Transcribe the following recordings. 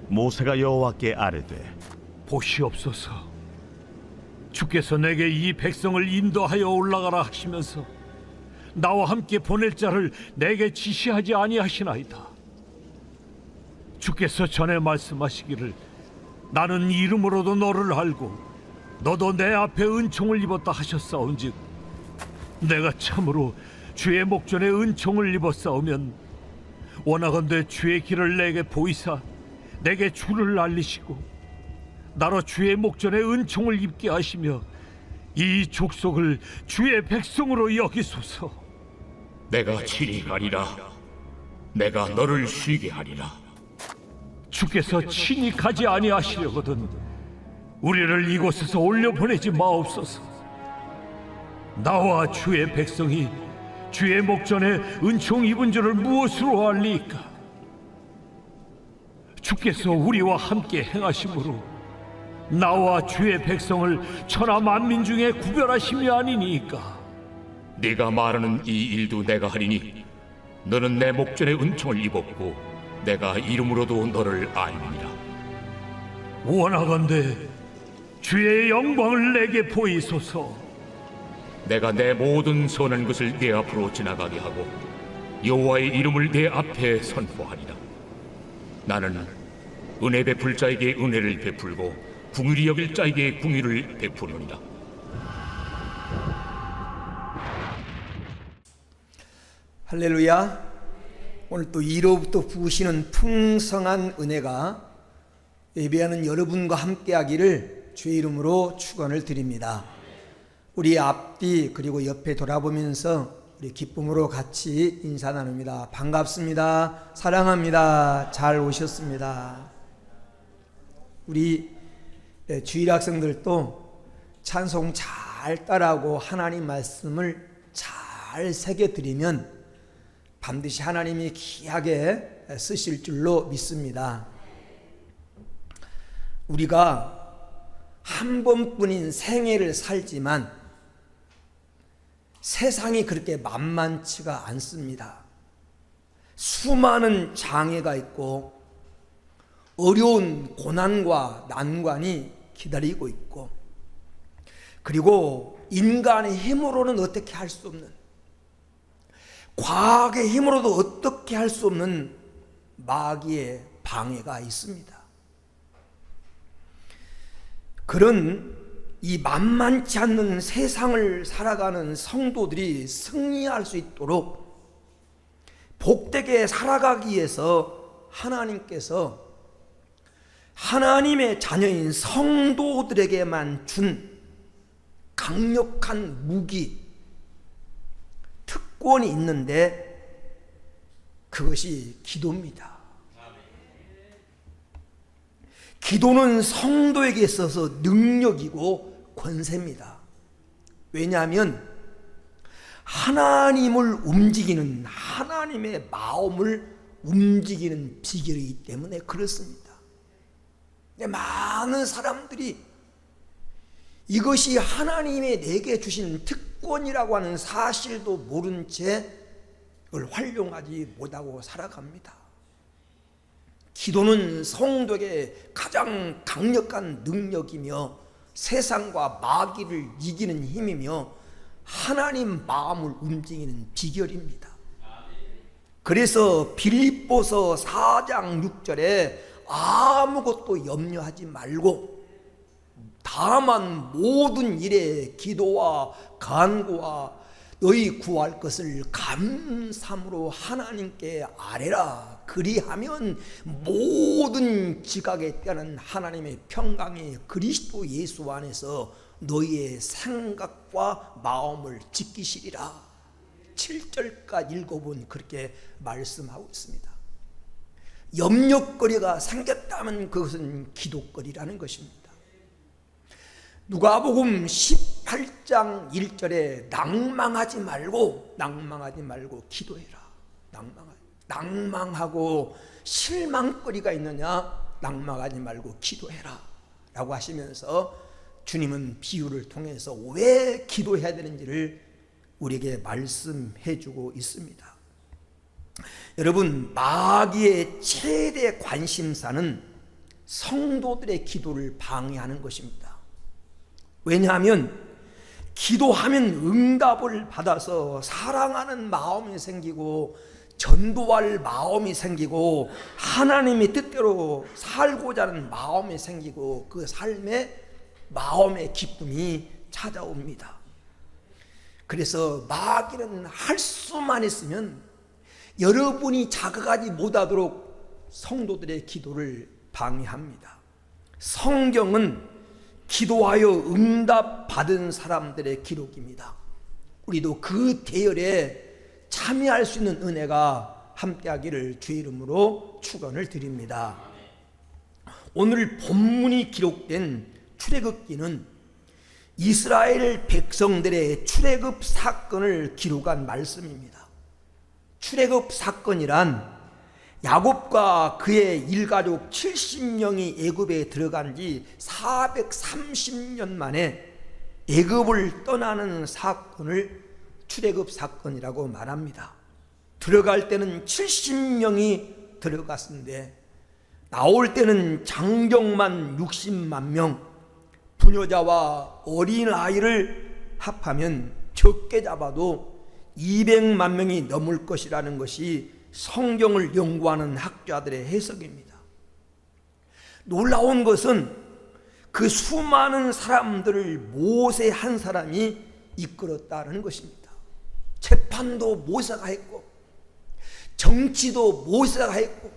모세가 여호와께 아뢰되 보시옵소서, 주께서 내게 이 백성을 인도하여 올라가라 하시면서 나와 함께 보낼 자를 내게 지시하지 아니하시나이다. 주께서 전에 말씀하시기를 나는 이름으로도 너를 알고 너도 내 앞에 은총을 입었다 하셨사온즉 내가 참으로 주의 목전에 은총을 입었사오면 원하건대 주의 길을 내게 보이사 내게 주를 알리시고 나로 주의 목전에 은총을 입게 하시며 이 족속을 주의 백성으로 여기소서. 내가 친히 가리라. 내가 너를 쉬게 하리라. 주께서 친히 가지 아니하시려거든 우리를 이곳에서 올려보내지 마옵소서. 나와 주의 백성이 주의 목전에 은총 입은 줄을 무엇으로 알리까? 주께서 우리와 함께 행하심으로 나와 주의 백성을 천하 만민 중에 구별하심이 아니니까. 네가 말하는 이 일도 내가 하리니 너는 내 목전에 은총을 입었고 내가 이름으로도 너를 알리니라. 원하건대 주의 영광을 내게 보이소서. 내가 내 모든 선한 것을 네 앞으로 지나가게 하고 여호와의 이름을 네 앞에 선포하리라. 나는 은혜 베풀 자에게 은혜를 베풀고 긍휼히 여길 자에게 긍휼을 베푸느니라. 할렐루야. 오늘 또 이로부터 부으시는 풍성한 은혜가 예배하는 여러분과 함께하기를 주의 이름으로 축원을 드립니다. 우리 앞뒤 그리고 옆에 돌아보면서 우리 기쁨으로 같이 인사 나눕니다. 반갑습니다. 사랑합니다. 잘 오셨습니다. 우리 주일 학생들도 찬송 잘 따라하고 하나님 말씀을 잘 새겨드리면 반드시 하나님이 귀하게 쓰실 줄로 믿습니다. 우리가 한 번뿐인 생애를 살지만 세상이 그렇게 만만치가 않습니다. 수많은 장애가 있고 어려운 고난과 난관이 기다리고 있고, 그리고 인간의 힘으로는 어떻게 할 수 없는, 과학의 힘으로도 어떻게 할 수 없는 마귀의 방해가 있습니다. 그런 이 만만치 않는 세상을 살아가는 성도들이 승리할 수 있도록 복되게 살아가기 위해서 하나님께서 하나님의 자녀인 성도들에게만 준 강력한 무기, 특권이 있는데 그것이 기도입니다. 기도는 성도에게 있어서 능력이고 권세입니다. 왜냐하면 하나님을 움직이는, 하나님의 마음을 움직이는 비결이기 때문에 그렇습니다. 많은 사람들이 이것이 하나님의 내게 주신 특권이라고 하는 사실도 모른 채 그걸 활용하지 못하고 살아갑니다. 기도는 성도에게 가장 강력한 능력이며 세상과 마귀를 이기는 힘이며 하나님 마음을 움직이는 비결입니다. 그래서 빌립보서 4장 6절에 아무것도 염려하지 말고 다만 모든 일에 기도와 간구와 너희 구할 것을 감사함으로 하나님께 아뢰라. 그리하면 모든 지각에 뛰어난 하나님의 평강이 그리스도 예수 안에서 너희의 생각과 마음을 지키시리라. 7절까지 읽어본 그렇게 말씀하고 있습니다. 염려거리가 생겼다면 그것은 기도거리라는 것입니다. 누가복음 18장 1절에 낭망하지 말고 기도해라. 낭망하고 실망거리가 있느냐? 낭망하지 말고 기도해라 라고 하시면서 주님은 비유를 통해서 왜 기도해야 되는지를 우리에게 말씀해 주고 있습니다. 여러분, 마귀의 최대 관심사는 성도들의 기도를 방해하는 것입니다. 왜냐하면 기도하면 응답을 받아서 사랑하는 마음이 생기고 전도할 마음이 생기고 하나님의 뜻대로 살고자 하는 마음이 생기고 그 삶에 마음의 기쁨이 찾아옵니다. 그래서 마귀는 할 수만 있으면 여러분이 자각하지 못하도록 성도들의 기도를 방해합니다. 성경은 기도하여 응답받은 사람들의 기록입니다. 우리도 그 대열에 참여할 수 있는 은혜가 함께하기를 주의 이름으로 축원을 드립니다. 오늘 본문이 기록된 출애굽기는 이스라엘 백성들의 출애굽 사건을 기록한 말씀입니다. 출애굽 사건이란 야곱과 그의 일가족 70명이 애굽에 들어간 지 430년 만에 애굽을 떠나는 사건을 출애굽 사건이라고 말합니다. 들어갈 때는 70명이 들어갔는데 나올 때는 장정만 60만 명, 부녀자와 어린아이를 합하면 적게 잡아도 200만 명이 넘을 것이라는 것이 성경을 연구하는 학자들의 해석입니다. 놀라운 것은 그 수많은 사람들을 모세 한 사람이 이끌었다는 것입니다. 재판도 모세가 했고 정치도 모세가 했고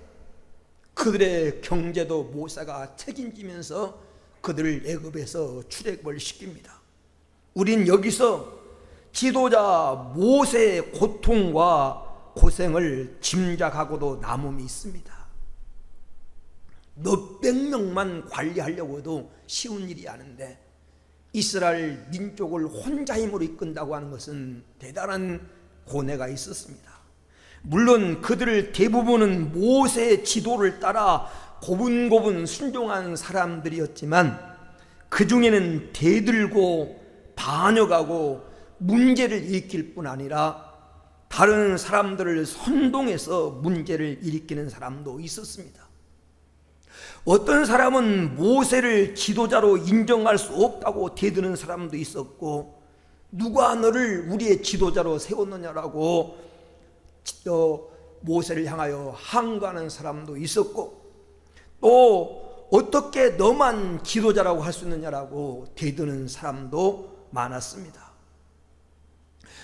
그들의 경제도 모세가 책임지면서 그들을 애굽에서 출애굽을 시킵니다. 우린 여기서 지도자 모세의 고통과 고생을 짐작하고도 남음이 있습니다. 몇백 명만 관리하려고 해도 쉬운 일이 아닌데 이스라엘 민족을 혼자 힘으로 이끈다고 하는 것은 대단한 고뇌가 있었습니다. 물론 그들 대부분은 모세의 지도를 따라 고분고분 순종한 사람들이었지만 그 중에는 대들고 반역하고 문제를 일으킬 뿐 아니라 다른 사람들을 선동해서 문제를 일으키는 사람도 있었습니다. 어떤 사람은 모세를 지도자로 인정할 수 없다고 대드는 사람도 있었고 누가 너를 우리의 지도자로 세웠느냐라고 모세를 향하여 항거하는 사람도 있었고 또 어떻게 너만 지도자라고 할 수 있느냐라고 대드는 사람도 많았습니다.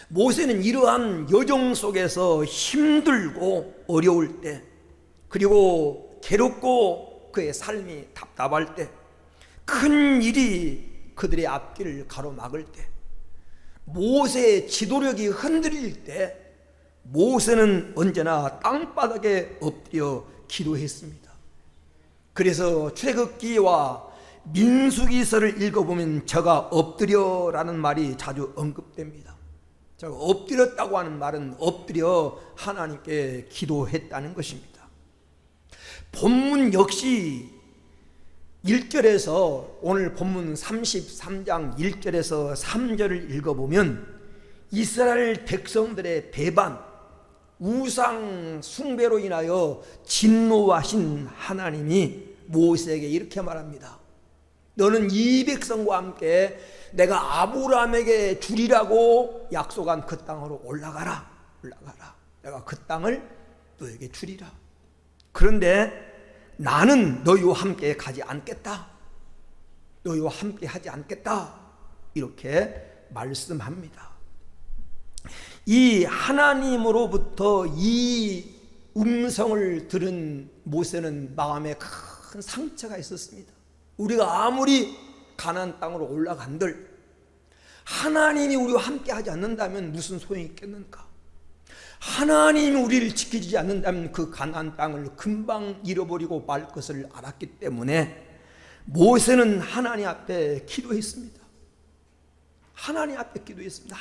모세는 이러한 여정 속에서 힘들고 어려울 때 그리고 괴롭고 그의 삶이 답답할 때 큰 일이 그들의 앞길을 가로막을 때 모세의 지도력이 흔들릴 때 모세는 언제나 땅바닥에 엎드려 기도했습니다. 그래서 출애굽기와 민수기서를 읽어보면 저가 엎드려라는 말이 자주 언급됩니다. 저가 엎드렸다고 하는 말은 엎드려 하나님께 기도했다는 것입니다. 본문 역시 1절에서 오늘 본문 33장 1절에서 3절을 읽어보면 이스라엘 백성들의 배반, 우상 숭배로 인하여 진노하신 하나님이 모세에게 이렇게 말합니다. 너는 이 백성과 함께 내가 아브라함에게 주리라고 약속한 그 땅으로 올라가라. 내가 그 땅을 너에게 주리라. 그런데 나는 너희와 함께 가지 않겠다. 너희와 함께 하지 않겠다. 이렇게 말씀합니다. 이 하나님으로부터 이 음성을 들은 모세는 마음에 큰 상처가 있었습니다. 우리가 아무리 가나안 땅으로 올라간들 하나님이 우리와 함께 하지 않는다면 무슨 소용이 있겠는가? 하나님이 우리를 지키지 않는다면 그 가나안 땅을 금방 잃어버리고 말 것을 알았기 때문에 모세는 하나님 앞에 기도했습니다. 하나님 앞에 기도했습니다.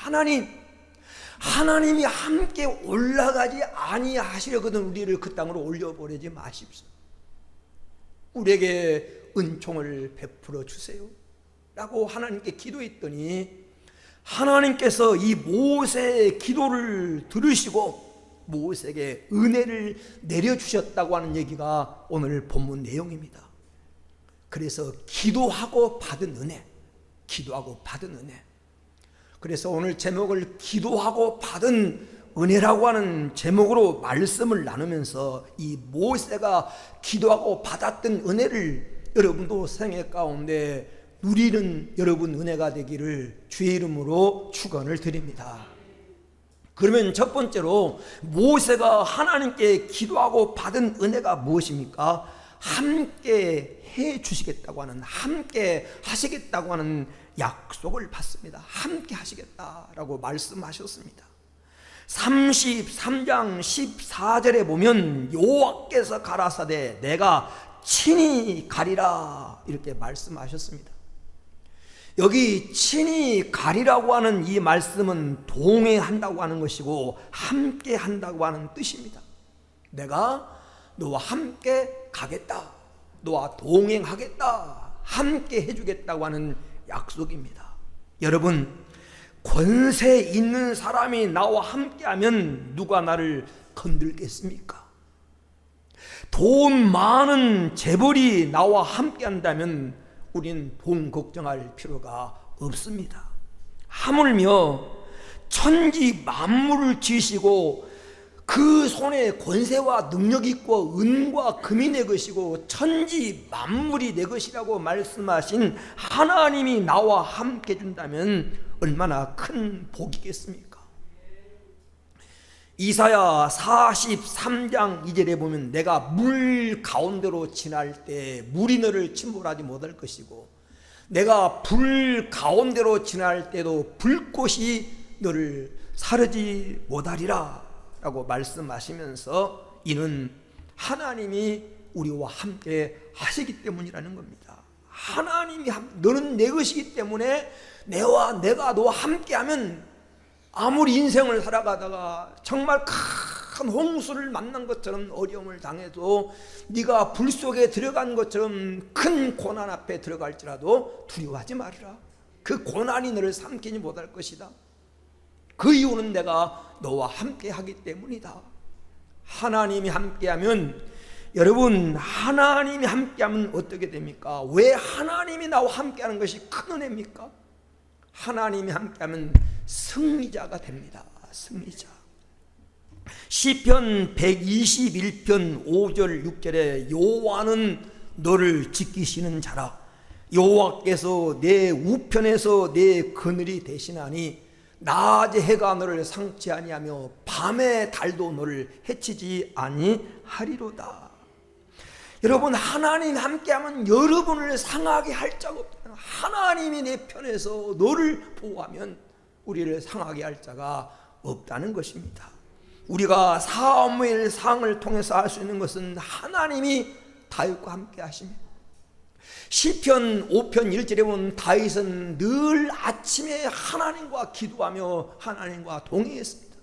하나님이 함께 올라가지 아니하시려거든 우리를 그 땅으로 올려보내지 마십시오. 우리에게 은총을 베풀어 주세요 라고 하나님께 기도했더니 하나님께서 이 모세의 기도를 들으시고 모세에게 은혜를 내려주셨다고 하는 얘기가 오늘 본문 내용입니다. 그래서 기도하고 받은 은혜, 기도하고 받은 은혜. 그래서 오늘 제목을 기도하고 받은 은혜라고 하는 제목으로 말씀을 나누면서 이 모세가 기도하고 받았던 은혜를 여러분도 생애 가운데 누리는 여러분 은혜가 되기를 주의 이름으로 축원을 드립니다. 그러면 첫 번째로 모세가 하나님께 기도하고 받은 은혜가 무엇입니까? 함께 해 주시겠다고 하는, 함께 하시겠다고 하는 약속을 받습니다. 함께 하시겠다라고 말씀하셨습니다. 33장 14절에 보면 여호와께서 가라사대 내가 친히 가리라 이렇게 말씀하셨습니다. 여기 친히 가리라고 하는 이 말씀은 동행한다고 하는 것이고 함께 한다고 하는 뜻입니다. 내가 너와 함께 가겠다, 너와 동행하겠다, 함께 해주겠다고 하는 약속입니다. 여러분, 권세 있는 사람이 나와 함께하면 누가 나를 건들겠습니까? 돈 많은 재벌이 나와 함께한다면 우린 돈 걱정할 필요가 없습니다. 하물며 천지 만물을 지으시고 그 손에 권세와 능력이 있고 은과 금이 내 것이고 천지 만물이 내 것이라고 말씀하신 하나님이 나와 함께 해준다면 얼마나 큰 복이겠습니까? 이사야 43장 2절에 보면 내가 물 가운데로 지날 때 물이 너를 침몰하지 못할 것이고 내가 불 가운데로 지날 때도 불꽃이 너를 사르지 못하리라 라고 말씀하시면서 이는 하나님이 우리와 함께 하시기 때문이라는 겁니다. 하나님이 너는 내 것이기 때문에 내가 너와 함께하면 아무리 인생을 살아가다가 정말 큰 홍수를 만난 것처럼 어려움을 당해도 네가 불 속에 들어간 것처럼 큰 고난 앞에 들어갈지라도 두려워하지 말아라. 그 고난이 너를 삼키지 못할 것이다. 그 이유는 내가 너와 함께 하기 때문이다. 하나님이 함께하면, 여러분, 하나님이 함께하면 어떻게 됩니까? 왜 하나님이 나와 함께하는 것이 큰 은혜입니까? 하나님이 함께하면 승리자가 됩니다. 승리자. 시편 121편 5절 6절에 여호와는 너를 지키시는 자라. 여호와께서 내 우편에서 내 그늘이 되시나니 낮에 해가 너를 상치 아니하며 밤에 달도 너를 해치지 아니하리로다. 여러분, 하나님 함께하면 여러분을 상하게 할 자가 없다. 하나님이 내 편에서 너를 보호하면 우리를 상하게 할 자가 없다는 것입니다. 우리가 사무엘 상을 통해서 알 수 있는 것은 하나님이 다윗과 함께 하십니다. 시편 5편 1절에 보면 다윗은 늘 아침에 하나님과 기도하며 하나님과 동행했습니다.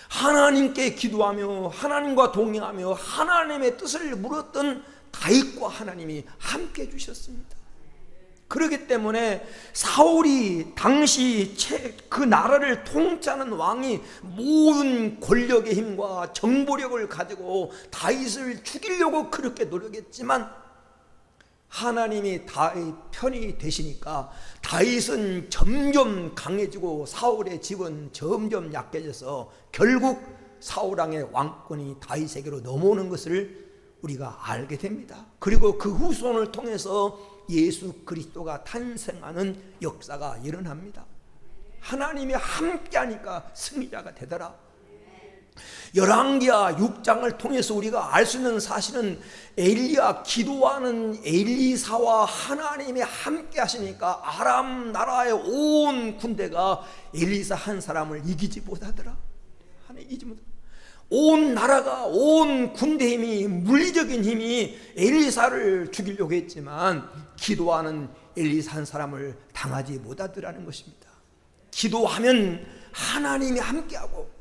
하나님께 기도하며 하나님과 동행하며 하나님의 뜻을 물었던 다윗과 하나님이 함께 해주셨습니다. 그렇기 때문에 사울이 당시 그 나라를 통치하는 왕이 모든 권력의 힘과 정보력을 가지고 다윗을 죽이려고 그렇게 노력했지만 하나님이 다윗 편이 되시니까 다윗은 점점 강해지고 사울의 집은 점점 약해져서 결국 사울왕의 왕권이 다윗에게로 넘어오는 것을 우리가 알게 됩니다. 그리고 그 후손을 통해서 예수 그리스도가 탄생하는 역사가 일어납니다. 하나님이 함께하니까 승리자가 되더라. 열왕기하 6장을 통해서 우리가 알 수 있는 사실은 엘리야 기도하는 엘리사와 하나님이 함께 하시니까 아람 나라의 온 군대가 엘리사 한 사람을 이기지 못하더라. 이기지 못하더라. 온 나라가, 온 군대 힘이, 물리적인 힘이 엘리사를 죽이려고 했지만 기도하는 엘리사 한 사람을 당하지 못하더라는 것입니다. 기도하면 하나님이 함께하고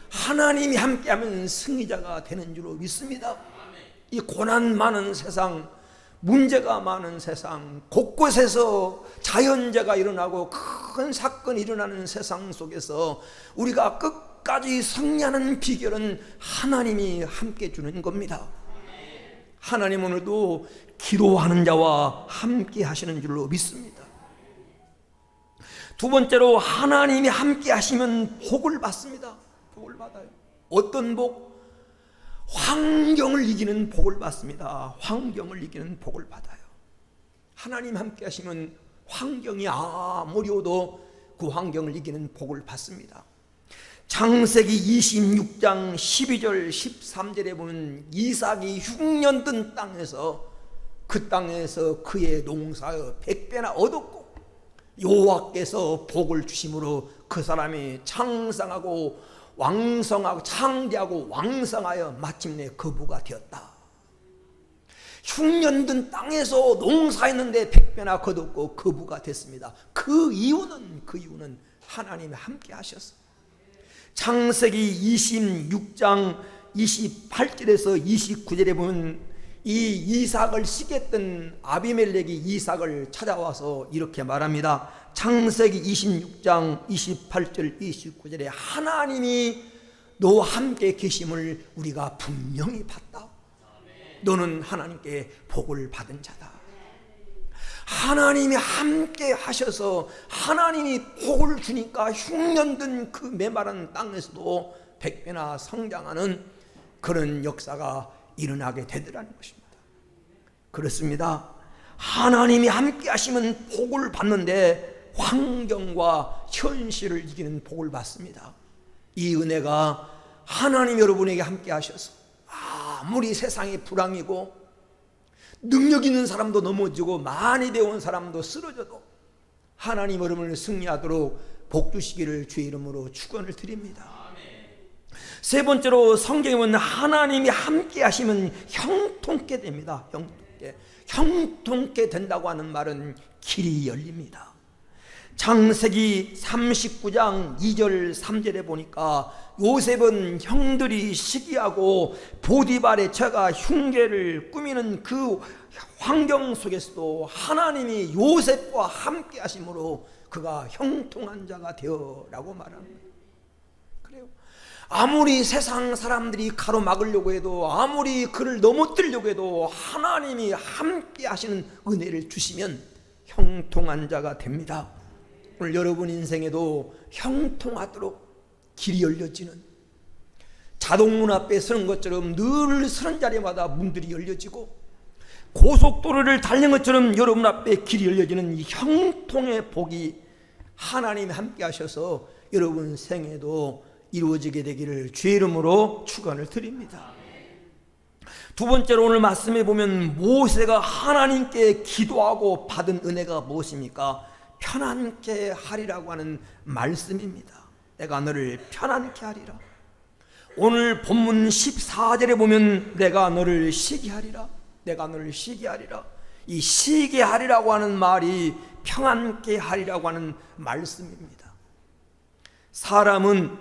하나님이 함께하면 승리자가 되는 줄로 믿습니다. 이 고난 많은 세상, 문제가 많은 세상, 곳곳에서 자연재해가 일어나고 큰 사건이 일어나는 세상 속에서 우리가 끝까지 승리하는 비결은 하나님이 함께 주는 겁니다. 하나님 오늘도 기도하는 자와 함께 하시는 줄로 믿습니다. 두 번째로 하나님이 함께 하시면 복을 받습니다. 복을 받아요. 어떤 복? 환경을 이기는 복을 받습니다. 환경을 이기는 복을 받아요. 하나님 함께 하시면 환경이 아무리 오도 그 환경을 이기는 복을 받습니다. 창세기 26장 12절 13절에 보면 이삭이 흉년 든 땅에서 그 땅에서 그의 농사의 100배나 얻었고 여호와께서 복을 주심으로 그 사람이 창성하고 왕성하고 창대하고 왕성하여 마침내 거부가 되었다. 흉년 든 땅에서 농사했는데 100배나 거뒀고 거부가 됐습니다. 그 이유는 하나님이 함께 하셨어. 창세기 26장 28절에서 29절에 보면 이 이삭을 시겠던 아비멜렉이 이삭을 찾아와서 이렇게 말합니다. 창세기 26장 28절 29절에 하나님이 너와 함께 계심을 우리가 분명히 봤다. 너는 하나님께 복을 받은 자다. 하나님이 함께 하셔서 하나님이 복을 주니까 흉년든 그 메마른 땅에서도 100배나 성장하는 그런 역사가 일어나게 되더라는 것입니다. 그렇습니다. 하나님이 함께 하시면 복을 받는데 환경과 현실을 이기는 복을 받습니다. 이 은혜가 하나님 여러분에게 함께 하셔서 아무리 세상이 불황이고 능력 있는 사람도 넘어지고 많이 배운 사람도 쓰러져도 하나님 여러분을 승리하도록 복 주시기를 주의 이름으로 축원을 드립니다. 세 번째로 성경에 보면 하나님이 함께 하시면 형통케 됩니다. 형통케 된다고 하는 말은 길이 열립니다. 창세기 39장 2절 3절에 보니까 요셉은 형들이 시기하고 보디발의 처가 흉계를 꾸미는 그 환경 속에서도 하나님이 요셉과 함께 하심으로 그가 형통한 자가 되어라고 말합니다. 그래요. 아무리 세상 사람들이 가로막으려고 해도 아무리 그를 넘어뜨리려고 해도 하나님이 함께 하시는 은혜를 주시면 형통한 자가 됩니다. 오늘 여러분 인생에도 형통하도록 길이 열려지는 자동문 앞에 서는 것처럼 늘 서는 자리마다 문들이 열려지고 고속도로를 달리는 것처럼 여러분 앞에 길이 열려지는 이 형통의 복이 하나님이 함께 하셔서 여러분 생에도 이루어지게 되기를 주의 이름으로 축원을 드립니다. 두 번째로 오늘 말씀에 보면 모세가 하나님께 기도하고 받은 은혜가 무엇입니까? 편안케 하리라고 하는 말씀입니다. 내가 너를 편안케 하리라. 오늘 본문 14절에 보면 내가 너를 쉬게 하리라. 내가 너를 쉬게 하리라. 이 쉬게 하리라고 하는 말이 평안케 하리라고 하는 말씀입니다. 사람은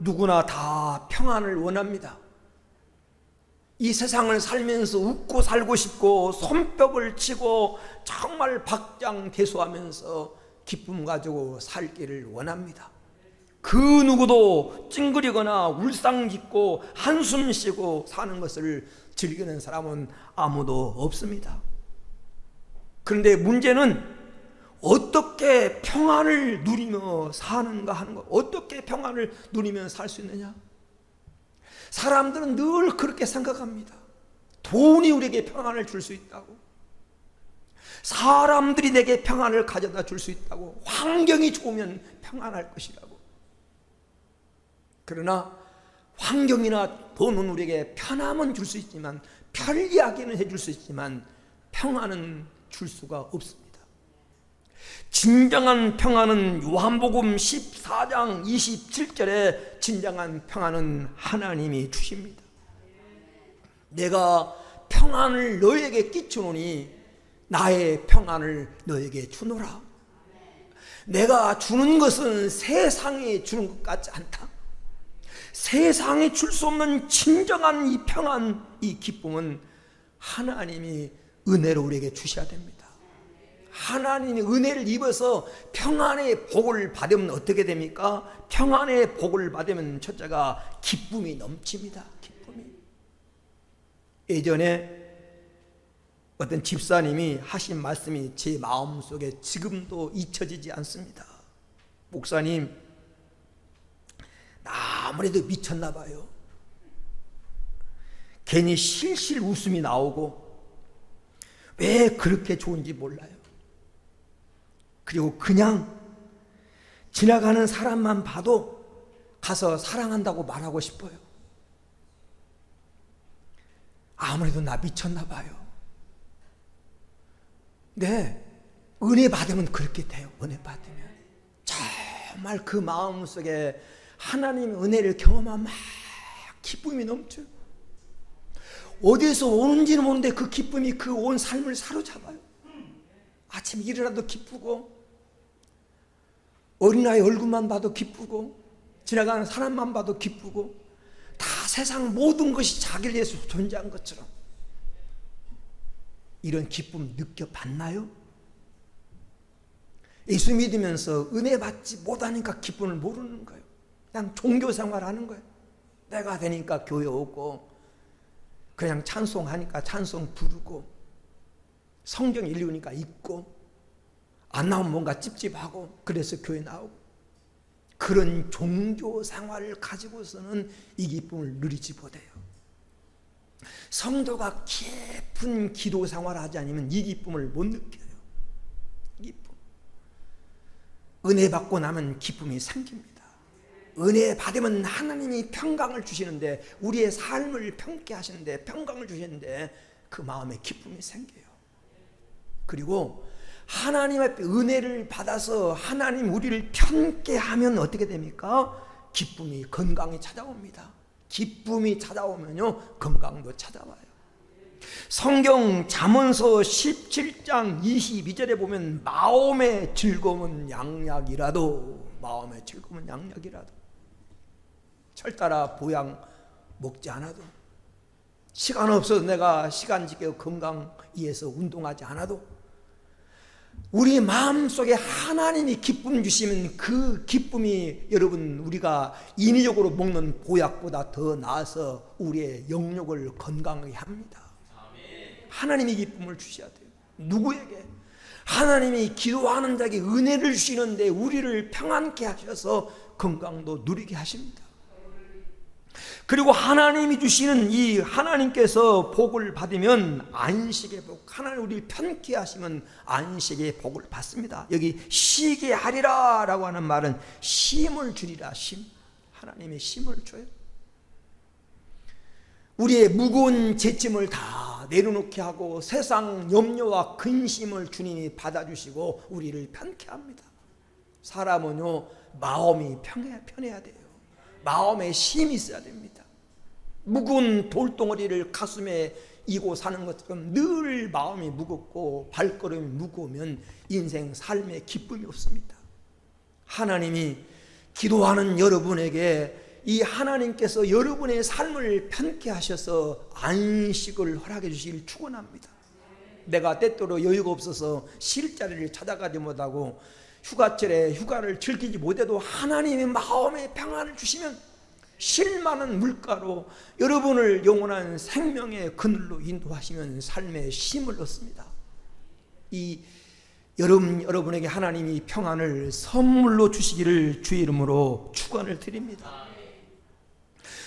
누구나 다 평안을 원합니다. 이 세상을 살면서 웃고 살고 싶고 손뼉을 치고 정말 박장대소하면서 기쁨 가지고 살기를 원합니다. 그 누구도 찡그리거나 울상짓고 한숨 쉬고 사는 것을 즐기는 사람은 아무도 없습니다. 그런데 문제는 어떻게 평안을 누리며 사는가 하는 것. 어떻게 평안을 누리며 살 수 있느냐? 사람들은 늘 그렇게 생각합니다. 돈이 우리에게 평안을 줄 수 있다고, 사람들이 내게 평안을 가져다 줄 수 있다고, 환경이 좋으면 평안할 것이라고. 그러나 환경이나 돈은 우리에게 편함은 줄 수 있지만, 편리하게는 해줄 수 있지만 평안은 줄 수가 없습니다. 진정한 평안은 요한복음 14장 27절에 진정한 평안은 하나님이 주십니다. 내가 평안을 너에게 끼치노니 나의 평안을 너에게 주노라. 내가 주는 것은 세상에 주는 것 같지 않다. 세상에 줄 수 없는 진정한 이 평안, 이 기쁨은 하나님이 은혜로 우리에게 주셔야 됩니다. 하나님이 은혜를 입어서 평안의 복을 받으면 어떻게 됩니까? 평안의 복을 받으면 첫째가 기쁨이 넘칩니다. 기쁨이. 예전에 어떤 집사님이 하신 말씀이 제 마음속에 지금도 잊혀지지 않습니다. 목사님, 나 아무래도 미쳤나 봐요. 괜히 실실 웃음이 나오고 왜 그렇게 좋은지 몰라요. 그리고 그냥 지나가는 사람만 봐도 가서 사랑한다고 말하고 싶어요. 아무래도 나 미쳤나 봐요. 네, 은혜 받으면 그렇게 돼요. 은혜 받으면 정말 그 마음속에 하나님의 은혜를 경험하면 막 기쁨이 넘쳐요. 어디서 오는지는 모르는데 그 기쁨이 그 온 삶을 사로잡아요. 아침에 일어나도 기쁘고, 어린아이 얼굴만 봐도 기쁘고, 지나가는 사람만 봐도 기쁘고, 다 세상 모든 것이 자기를 위해서 존재한 것처럼. 이런 기쁨 느껴봤나요? 예수 믿으면서 은혜 받지 못하니까 기쁨을 모르는 거예요. 그냥 종교 생활하는 거예요. 때가 되니까 교회 오고, 그냥 찬송하니까 찬송 부르고, 성경 읽으니까 읽고, 안 나오면 뭔가 찝찝하고, 그래서 교회 나오고. 그런 종교 생활을 가지고서는 이 기쁨을 누리지 못해요. 성도가 깊은 기도 생활을 하지 않으면 이 기쁨을 못 느껴요. 기쁨. 은혜 받고 나면 기쁨이 생깁니다. 은혜 받으면 하나님이 평강을 주시는데, 우리의 삶을 평게 하시는데, 평강을 주시는데 그 마음에 기쁨이 생겨요. 그리고 하나님 앞에 은혜를 받아서 하나님 우리를 편게 하면 어떻게 됩니까? 기쁨이, 건강이 찾아옵니다. 기쁨이 찾아오면요, 건강도 찾아와요. 성경 잠언서 17장 22절에 보면 마음의 즐거움은 양약이라도, 마음의 즐거움은 양약이라도, 철 따라 보양 먹지 않아도, 시간 없어서 내가 시간 지켜 건강 위해서 운동하지 않아도, 우리 마음속에 하나님이 기쁨 주시면 그 기쁨이, 여러분, 우리가 인위적으로 먹는 보약보다 더 나아서 우리의 영역을 건강하게 합니다. 하나님이 기쁨을 주셔야 돼요. 누구에게? 하나님이 기도하는 자에게 은혜를 주시는데 우리를 평안케 하셔서 건강도 누리게 하십니다. 그리고 하나님이 주시는 이 하나님께서 복을 받으면 안식의 복, 하나님 우리를 편케 하시면 안식의 복을 받습니다. 여기 쉬게 하리라 라고 하는 말은 쉼을 주리라, 쉼. 하나님이 쉼을 줘요. 우리의 무거운 죄짐을 다 내려놓게 하고 세상 염려와 근심을 주님이 받아주시고 우리를 편케 합니다. 사람은요, 마음이 편해야 돼요. 마음에 쉼이 있어야 됩니다. 무거운 돌덩어리를 가슴에 이고 사는 것처럼 늘 마음이 무겁고 발걸음이 무거우면 인생 삶에 기쁨이 없습니다. 하나님이 기도하는 여러분에게 이 하나님께서 여러분의 삶을 편케 하셔서 안식을 허락해 주시길 축원합니다. 내가 때때로 여유가 없어서 쉴 자리를 찾아가지 못하고 휴가철에 휴가를 즐기지 못해도 하나님의 마음의 평안을 주시면 쉴 만한 물가로 여러분을 영원한 생명의 그늘로 인도하시면 삶의 쉼을 얻습니다. 이 여러분에게 하나님이 평안을 선물로 주시기를 주의 이름으로 축원을 드립니다.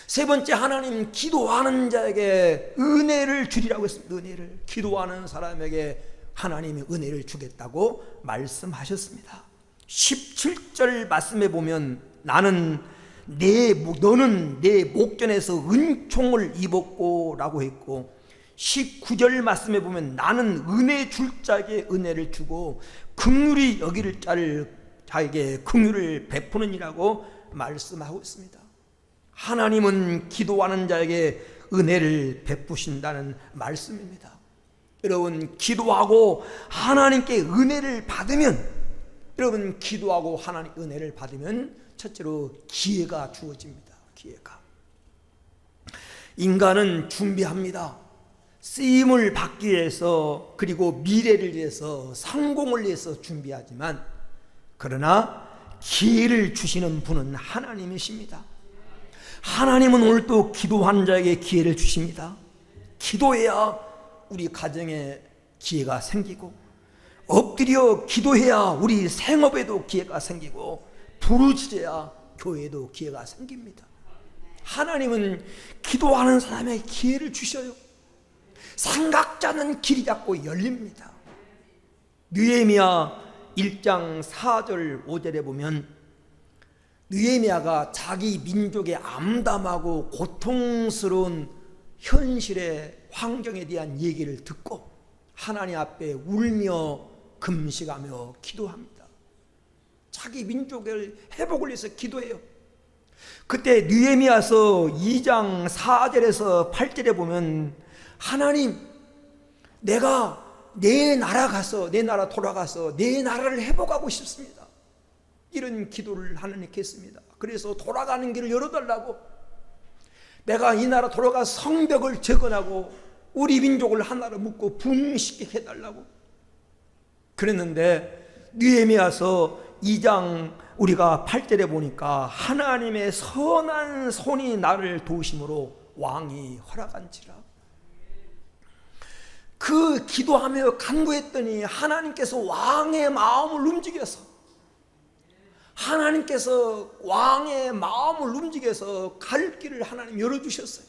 세 번째, 하나님 기도하는 자에게 은혜를 주리라고 했습니다. 은혜를, 기도하는 사람에게 하나님이 은혜를 주겠다고 말씀하셨습니다. 17절 말씀에 보면 너는 내 목전에서 은총을 입었고 라고 했고, 19절 말씀에 보면 나는 은혜 줄 자에게 은혜를 주고 긍휼히 여길 자에게 긍휼을 베푸느니라고 말씀하고 있습니다. 하나님은 기도하는 자에게 은혜를 베푸신다는 말씀입니다. 여러분, 기도하고 하나님께 은혜를 받으면, 여러분 기도하고 하나님 은혜를 받으면 첫째로 기회가 주어집니다. 기회가. 인간은 준비합니다. 쓰임을 받기 위해서, 그리고 미래를 위해서, 성공을 위해서 준비하지만, 그러나 기회를 주시는 분은 하나님이십니다. 하나님은 오늘도 기도하는 자에게 기회를 주십니다. 기도해야 우리 가정에 기회가 생기고, 엎드려 기도해야 우리 생업에도 기회가 생기고, 부르짖어야 교회에도 기회가 생깁니다. 하나님은 기도하는 사람에게 기회를 주셔요. 삼각자는 길이 잡고 열립니다. 느헤미야 1장 4절 5절에 보면 느헤미야가 자기 민족의 암담하고 고통스러운 현실의 환경에 대한 얘기를 듣고 하나님 앞에 울며 금식하며 기도합니다. 자기 민족의 회복을 위해서 기도해요. 그때 느헤미야서 2장 4절에서 8절에 보면 하나님, 내가 내 나라 돌아가서 내 나라를 회복하고 싶습니다. 이런 기도를 하나님께 했습니다. 그래서 돌아가는 길을 열어달라고, 내가 이 나라 돌아가 성벽을 재건하고 우리 민족을 하나로 묶고 붕식케 해달라고 그랬는데, 느헤미야서 2장 우리가 8절에 보니까 하나님의 선한 손이 나를 도우심으로 왕이 허락한지라. 그 기도하며 간구했더니 하나님께서 왕의 마음을 움직여서, 갈 길을 하나님 열어주셨어요.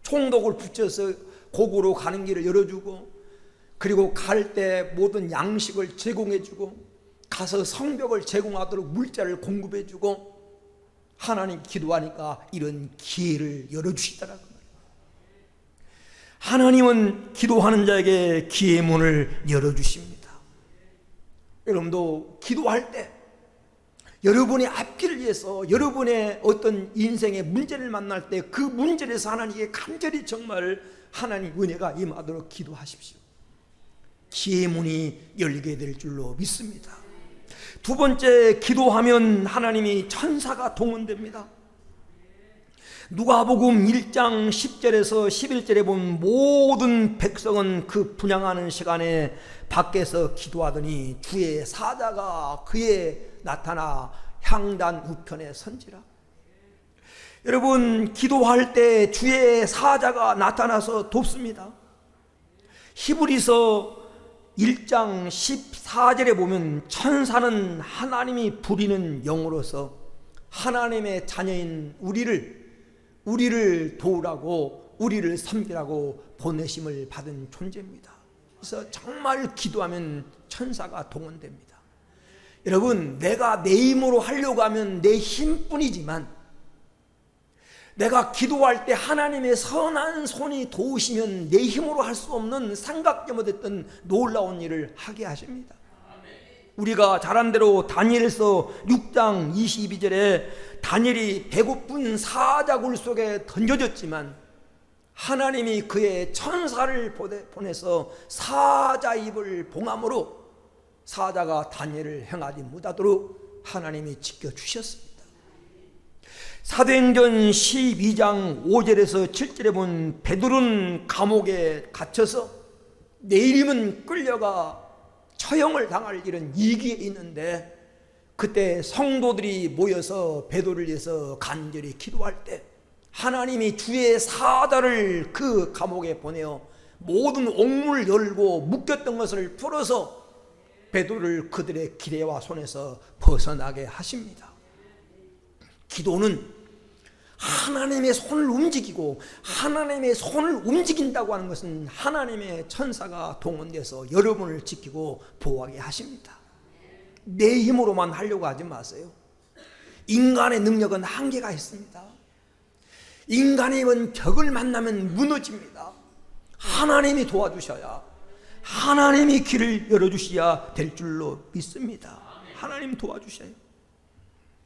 총독을 붙여서 고구로 가는 길을 열어주고, 그리고 갈 때 모든 양식을 제공해주고, 가서 성벽을 제공하도록 물자를 공급해주고, 하나님 기도하니까 이런 기회를 열어주시더라고요. 하나님은 기도하는 자에게 기회의 문을 열어주십니다. 여러분도 기도할 때 여러분의 앞길을 위해서, 여러분의 어떤 인생의 문제를 만날 때 그 문제에서 하나님께 간절히 정말 하나님 은혜가 임하도록 기도하십시오. 기회의 문이 열리게 될 줄로 믿습니다. 두 번째, 기도하면 하나님이 천사가 동원됩니다. 누가복음 1장 10절에서 11절에 보면 모든 백성은 그 분향하는 시간에 밖에서 기도하더니 주의 사자가 그에 나타나 향단 우편에 선지라. 여러분, 기도할 때 주의 사자가 나타나서 돕습니다. 히브리서 1장 14절에 보면 천사는 하나님이 부리는 영으로서 하나님의 자녀인 우리를 도우라고, 우리를 섬기라고 보내심을 받은 존재입니다. 그래서 정말 기도하면 천사가 동원됩니다. 여러분, 내가 내 힘으로 하려고 하면 내 힘뿐이지만, 내가 기도할 때 하나님의 선한 손이 도우시면 내 힘으로 할 수 없는 생각지 못했던 놀라운 일을 하게 하십니다. 우리가 잘 안 대로 다니엘서 6장 22절에 다니엘이 배고픈 사자굴 속에 던져졌지만 하나님이 그의 천사를 보내서 사자 입을 봉함으로 사자가 다니엘을 행하지 못하도록 하나님이 지켜주셨습니다. 사도행전 12장 5절에서 7절에 본 베드로는 감옥에 갇혀서 내일이면 끌려가 처형을 당할 이런 위기에 있는데, 그때 성도들이 모여서 베드로를 위해서 간절히 기도할 때 하나님이 주의 사자를 그 감옥에 보내어 모든 옥문을 열고 묶였던 것을 풀어서 베드로를 그들의 기대와 손에서 벗어나게 하십니다. 기도는 하나님의 손을 움직이고, 하나님의 손을 움직인다고 하는 것은 하나님의 천사가 동원돼서 여러분을 지키고 보호하게 하십니다. 내 힘으로만 하려고 하지 마세요. 인간의 능력은 한계가 있습니다. 인간의 힘은 벽을 만나면 무너집니다. 하나님이 도와주셔야, 하나님이 길을 열어주셔야 될 줄로 믿습니다. 하나님 도와주셔요.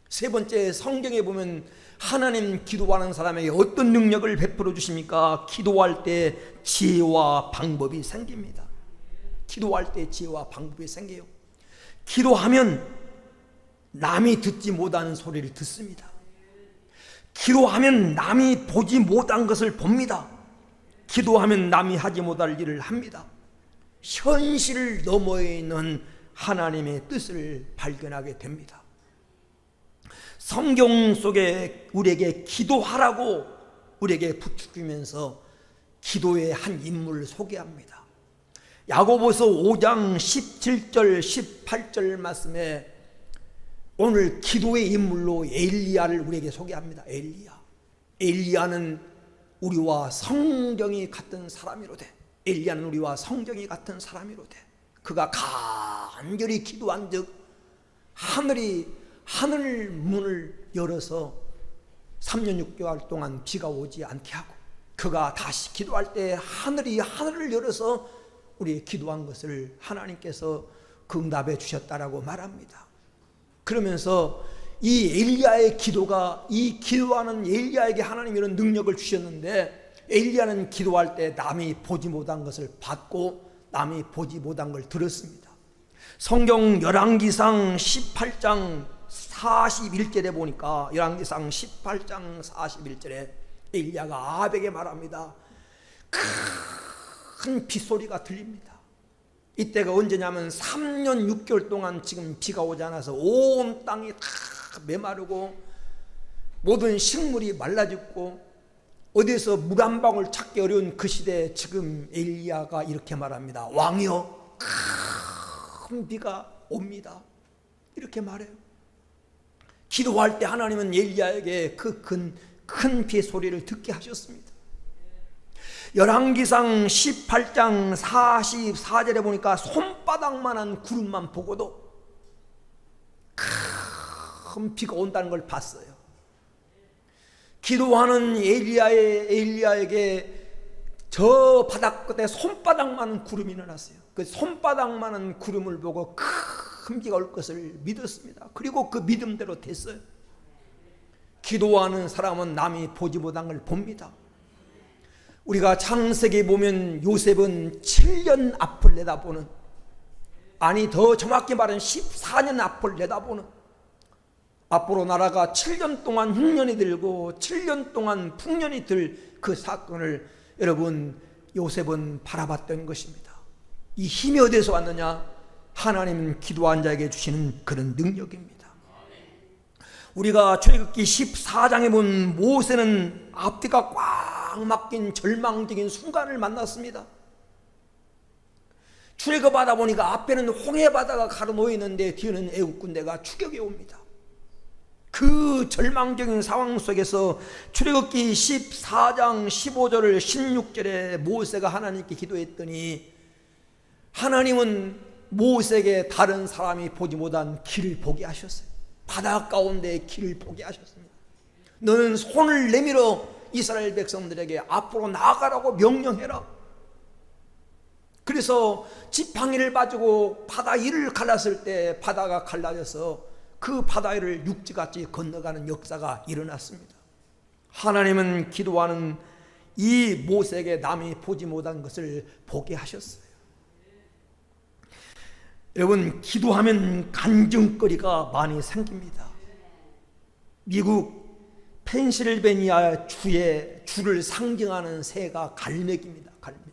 세 번째, 성경에 보면 하나님 기도하는 사람에게 어떤 능력을 베풀어 주십니까? 기도할 때 지혜와 방법이 생깁니다. 기도할 때 지혜와 방법이 생겨요. 기도하면 남이 듣지 못하는 소리를 듣습니다. 기도하면 남이 보지 못한 것을 봅니다. 기도하면 남이 하지 못할 일을 합니다. 현실을 넘어에 있는 하나님의 뜻을 발견하게 됩니다. 성경 속에 우리에게 기도하라고 우리에게 부추기면서 기도의 한 인물을 소개합니다. 야고보서 5장 17절 18절 말씀에 오늘 기도의 인물로 엘리야를 우리에게 소개합니다. 엘리야는 우리와 성경이 같은 사람이로되, 엘리야는 우리와 성경이 같은 사람이로되, 그가 간절히 기도한즉 하늘 문을 열어서 3년 6개월 동안 비가 오지 않게 하고, 그가 다시 기도할 때 하늘을 열어서 우리의 기도한 것을 하나님께서 응답해 주셨다라고 말합니다. 그러면서 이 엘리야의 기도가, 이 기도하는 엘리야에게 하나님이 이런 능력을 주셨는데, 엘리야는 기도할 때 남이 보지 못한 것을 봤고 남이 보지 못한 걸 들었습니다. 성경 열왕기상 18장 41절에 보니까, 열왕기상 18장 41절에 엘리야가 아합에게 말합니다. 큰 빗소리가 들립니다. 이때가 언제냐면 3년 6개월 동안 지금 비가 오지 않아서 온 땅이 다 메마르고 모든 식물이 말라 죽고 어디에서 물 한 방울 찾기 어려운 그 시대에 지금 엘리야가 이렇게 말합니다. 왕이여, 큰 비가 옵니다. 이렇게 말해요. 기도할 때 하나님은 엘리야에게 그 큰 비의 소리를 듣게 하셨습니다. 열왕기상 18장 44절에 보니까 손바닥만한 구름만 보고도 큰 비가 온다는 걸 봤어요. 기도하는 엘리야에게 저 바닥 끝에 손바닥만한 구름이 일어났어요. 그 손바닥만한 구름을 보고 큰 비가 올 것을 믿었습니다. 그리고 그 믿음대로 됐어요. 기도하는 사람은 남이 보지 못한 걸 봅니다. 우리가 창세기 보면 요셉은 7년 앞을 내다보는, 아니 더 정확히 말하면 14년 앞을 내다보는, 앞으로 나라가 7년 동안 흉년이 들고 7년 동안 풍년이 들 그 사건을 여러분 요셉은 바라봤던 것입니다. 이 힘이 어디서 왔느냐? 하나님은 기도한 자에게 주시는 그런 능력입니다. 우리가 출애굽기 14장에 본 모세는 앞뒤가 꽉 막힌 절망적인 순간을 만났습니다. 출애굽하다 보니까 앞에는 홍해바다가 가로놓여 있는데 뒤에는 애국 군대가 추격해 옵니다. 그 절망적인 상황 속에서 출애굽기 14장 15절 16절에 모세가 하나님께 기도했더니 하나님은 모세에게 다른 사람이 보지 못한 길을 보게 하셨어요. 바다 가운데 길을 보게 하셨습니다. 너는 손을 내밀어 이스라엘 백성들에게 앞으로 나아가라고 명령해라. 그래서 지팡이를 가지고 바다 위를 갈랐을 때 바다가 갈라져서 그 바다 위를 육지같이 건너가는 역사가 일어났습니다. 하나님은 기도하는 이 모세에게 남이 보지 못한 것을 보게 하셨어요. 여러분, 기도하면 간증거리가 많이 생깁니다. 미국 펜실베니아 주를 상징하는 새가 갈매기입니다. 갈매기.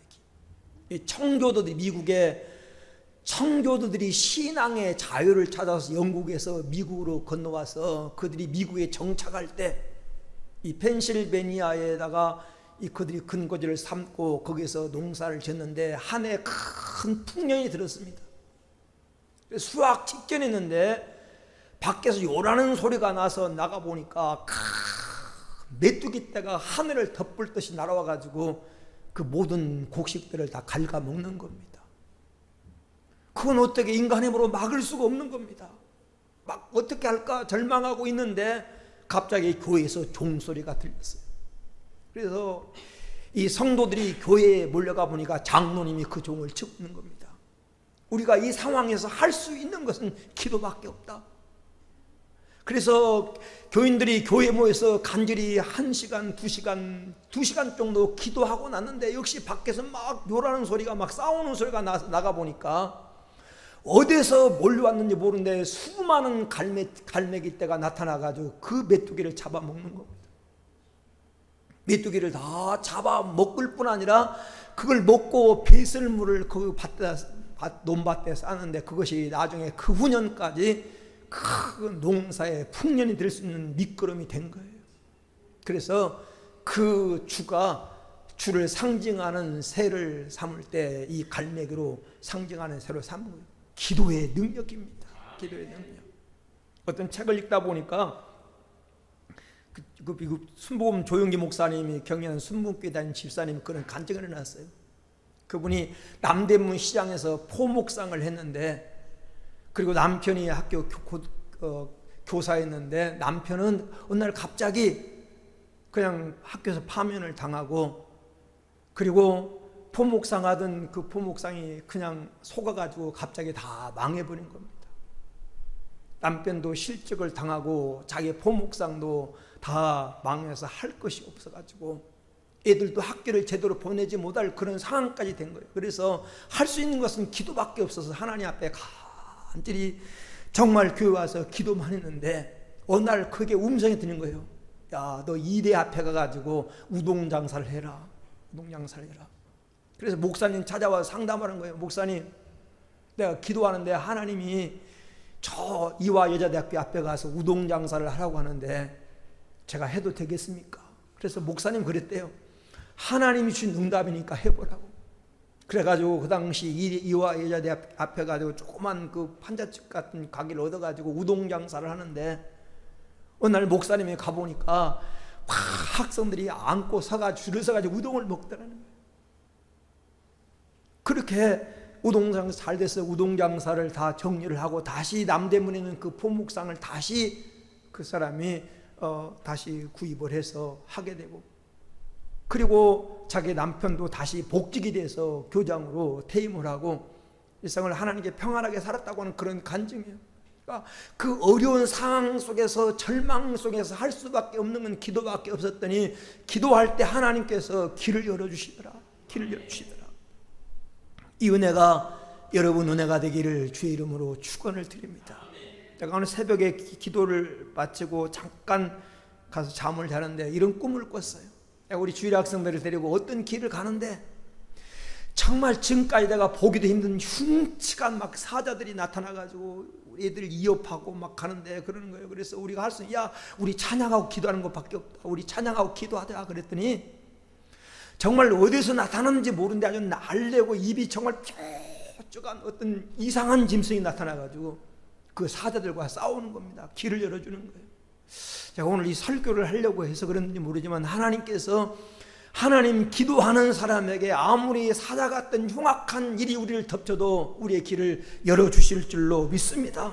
미국의 청교도들이 신앙의 자유를 찾아서 영국에서 미국으로 건너와서 그들이 미국에 정착할 때 이 펜실베니아에다가 그들이 근거지를 삼고 거기서 농사를 짓는데 한 해 큰 풍년이 들었습니다. 수확 직전이었는데 밖에서 요라는 소리가 나서 나가보니까 메뚜기 떼가 하늘을 덮을 듯이 날아와가지고 그 모든 곡식들을 다 갉아먹는 겁니다. 그건 어떻게 인간의 힘으로 막을 수가 없는 겁니다. 막 어떻게 할까 절망하고 있는데 갑자기 교회에서 종소리가 들렸어요. 그래서 이 성도들이 교회에 몰려가 보니까 장로님이 그 종을 짚는 겁니다. 우리가 이 상황에서 할 수 있는 것은 기도밖에 없다. 그래서 교인들이 교회에 모여서 간절히 1시간, 2시간 정도 기도하고 났는데 역시 밖에서 막 요라는 소리가 막 싸우는 소리가 나가 보니까 어디서 몰려왔는지 모르는데 수많은 갈매기 떼가 나타나가지고 그 메뚜기를 잡아먹는 겁니다. 메뚜기를 다 잡아먹을 뿐 아니라 그걸 먹고 배설물을 그 논밭에 싸는데 그것이 나중에 그 후년까지 큰 농사의 풍년이 될 수 있는 밑거름이 된 거예요. 그래서 그 주가 주를 상징하는 새를 삼을 때 이 갈매기로 상징하는 새로 삼는 거예요. 기도의 능력입니다. 기도의 능력. 어떤 책을 읽다 보니까 그 순복음 조용기 목사님이 경영하는 순복음교회 다니는 집사님이 그런 간증을 해놨어요. 그분이 남대문 시장에서 포목상을 했는데, 그리고 남편이 학교 교사였는데 남편은 어느 날 갑자기 그냥 학교에서 파면을 당하고, 그리고 포목상 하던 그 포목상이 그냥 속아가지고 갑자기 다 망해버린 겁니다. 남편도 실직을 당하고 자기 포목상도 다 망해서 할 것이 없어가지고 애들도 학교를 제대로 보내지 못할 그런 상황까지 된 거예요. 그래서 할 수 있는 것은 기도밖에 없어서 하나님 앞에 간절히 정말 교회 와서 기도만 했는데, 어느 날 그게 음성이 드는 거예요. 야, 너 이대 앞에 가가지고 우동장사를 해라. 우동장사를 해라. 그래서 목사님 찾아와서 상담하는 거예요. 목사님, 내가 기도하는데 하나님이 저 이화 여자대학교 앞에 가서 우동장사를 하라고 하는데 제가 해도 되겠습니까? 그래서 목사님 그랬대요. 하나님이 주신 응답이니까 해보라고. 그래가지고 그 당시 이화 여자대학 앞에 가지고 조그만 그 판자집 같은 가게를 얻어가지고 우동장사를 하는데, 어느 날 목사님이 가보니까 막 학생들이 안고 서가지고 줄을 서가지고 우동을 먹더라는 거예요. 그렇게 우동장사 잘 돼서 우동장사를 다 정리를 하고 다시 남대문에 있는 그 포목상을 다시 그 사람이 다시 구입을 해서 하게 되고, 그리고 자기 남편도 다시 복직이 돼서 교장으로 퇴임을 하고 일생을 하나님께 평안하게 살았다고 하는 그런 간증이에요. 그러니까 그 어려운 상황 속에서 절망 속에서 할 수밖에 없는 건 기도밖에 없었더니, 기도할 때 하나님께서 길을 열어주시더라. 길을 열어주시더라. 이 은혜가 여러분 은혜가 되기를 주의 이름으로 축원을 드립니다. 제가 오늘 새벽에 기도를 마치고 잠깐 가서 잠을 자는데 이런 꿈을 꿨어요. 우리 주일 학생들을 데리고 어떤 길을 가는데 정말 지금까지 내가 보기도 힘든 흉측한 막 사자들이 나타나가지고 애들 위협하고 막 가는데 그러는 거예요. 그래서 우리가 할 수 있는, 야, 우리 찬양하고 기도하는 것밖에 없다. 우리 찬양하고 기도하자. 그랬더니 정말 어디서 나타났는지 모르는데 아주 날래고 입이 정말 뾰족한 어떤 이상한 짐승이 나타나가지고 그 사자들과 싸우는 겁니다. 길을 열어주는 거예요. 제가 오늘 이 설교를 하려고 해서 그런지 모르지만 하나님께서 하나님 기도하는 사람에게 아무리 사자 같은 흉악한 일이 우리를 덮쳐도 우리의 길을 열어주실 줄로 믿습니다.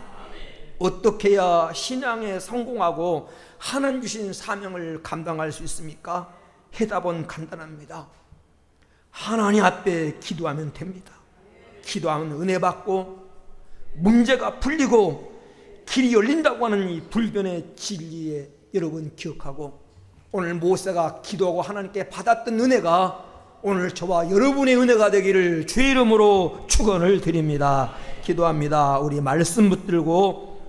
어떻게 해야 신앙에 성공하고 하나님 주신 사명을 감당할 수 있습니까? 해답은 간단합니다. 하나님 앞에 기도하면 됩니다. 기도하면 은혜 받고 문제가 풀리고 길이 열린다고 하는 이 불변의 진리에 여러분 기억하고, 오늘 모세가 기도하고 하나님께 받았던 은혜가 오늘 저와 여러분의 은혜가 되기를 주의 이름으로 축원을 드립니다. 기도합니다. 우리 말씀 붙들고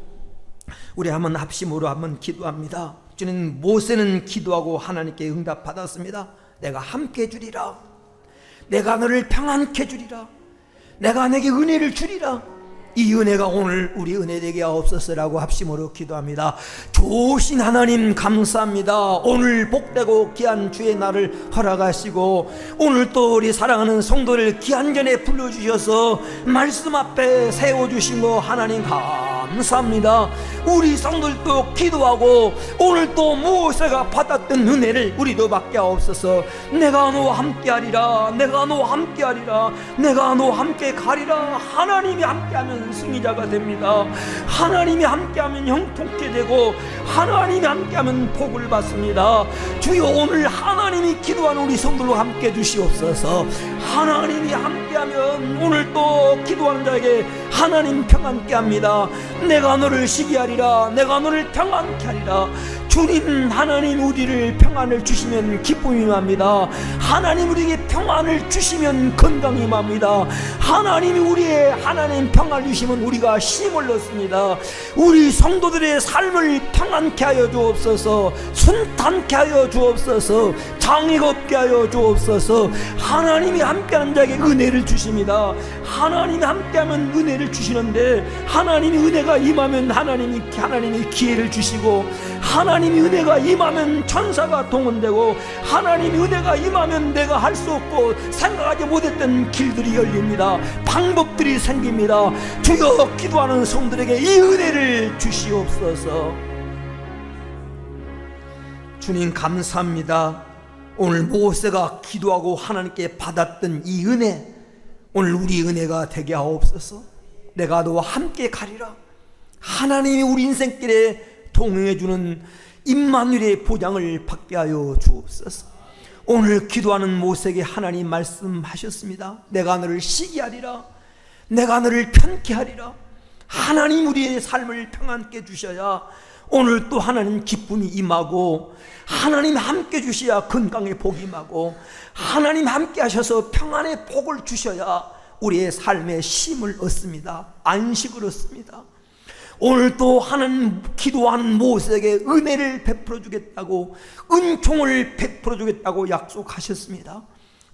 우리 한번 합심으로 한번 기도합니다. 주님, 모세는 기도하고 하나님께 응답 받았습니다. 내가 함께 해주리라. 내가 너를 평안케 해주리라. 내가 내게 은혜를 주리라. 이 은혜가 오늘 우리 은혜 되게 하옵소서라고 합심으로 기도합니다. 좋으신 하나님 감사합니다. 오늘 복되고 귀한 주의 날을 허락하시고 오늘 또 우리 사랑하는 성도를 귀한 전에 불러주셔서 말씀 앞에 세워주신 거 하나님 감사합니다. 우리 성도들도 기도하고 오늘 또 모세가 받았던 은혜를 우리도 받게 하옵소서. 내가 너와 함께하리라. 내가 너와 함께하리라. 내가 너와 함께 가리라. 하나님이 함께하면 승리자가 됩니다. 하나님이 함께하면 형통케 되고 하나님이 함께하면 복을 받습니다. 주여, 오늘 하나님이 기도하는 우리 성도로 함께 주시옵소서. 하나님이 함께하면 오늘 또 기도하는 자에게 하나님 평안케 합니다. 내가 너를 시기하리라. 내가 너를 평안케 하리라. 주님, 하나님 우리를 평안을 주시면 기쁨이 임합니다. 하나님 우리에게 평안을 주시면 건강이 임합니다. 하나님이 우리의 하나님 평안을 주시면 우리가 힘을 얻습니다. 우리 성도들의 삶을 평안케 하여 주옵소서. 순탄케 하여 주옵소서. 장애가 없게 하여 주옵소서. 하나님이 함께하는 자에게 은혜를 주십니다. 하나님이 함께하면 은혜를 주시는데 하나님이 은혜가 임하면 하나님이 기회를 주시고 하나님의 은혜가 임하면 천사가 동원되고, 하나님의 은혜가 임하면 내가 할 수 없고 생각하지 못했던 길들이 열립니다. 방법들이 생깁니다. 주여, 기도하는 성들에게 이 은혜를 주시옵소서. 주님 감사합니다. 오늘 모세가 기도하고 하나님께 받았던 이 은혜, 오늘 우리 은혜가 되게 하옵소서. 내가 너와 함께 가리라. 하나님이 우리 인생길에 동행해주는 임마누엘의 보장을 받게 하여 주옵소서. 오늘 기도하는 모세에게 하나님 말씀하셨습니다. 내가 너를 시기하리라. 내가 너를 편케 하리라. 하나님 우리의 삶을 평안케 주셔야 오늘 또 하나님 기쁨이 임하고, 하나님 함께 주셔야 건강의 복이 임하고, 하나님 함께 하셔서 평안의 복을 주셔야 우리의 삶에 쉼을 얻습니다. 안식을 얻습니다. 오늘 또 하나님 기도하는 모세에게 은혜를 베풀어 주겠다고, 은총을 베풀어 주겠다고 약속하셨습니다.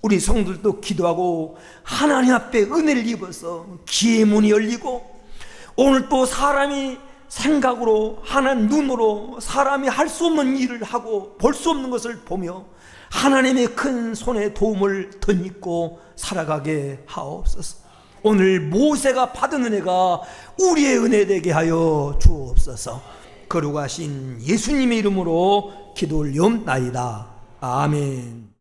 우리 성도들도 기도하고 하나님 앞에 은혜를 입어서 기회의 문이 열리고, 오늘 또 사람이 생각으로, 하나님 눈으로 사람이 할 수 없는 일을 하고 볼 수 없는 것을 보며 하나님의 큰 손에 도움을 덧입고 살아가게 하옵소서. 오늘 모세가 받은 은혜가 우리의 은혜 되게 하여 주옵소서. 거룩하신 예수님의 이름으로 기도 올리옵나이다. 아멘.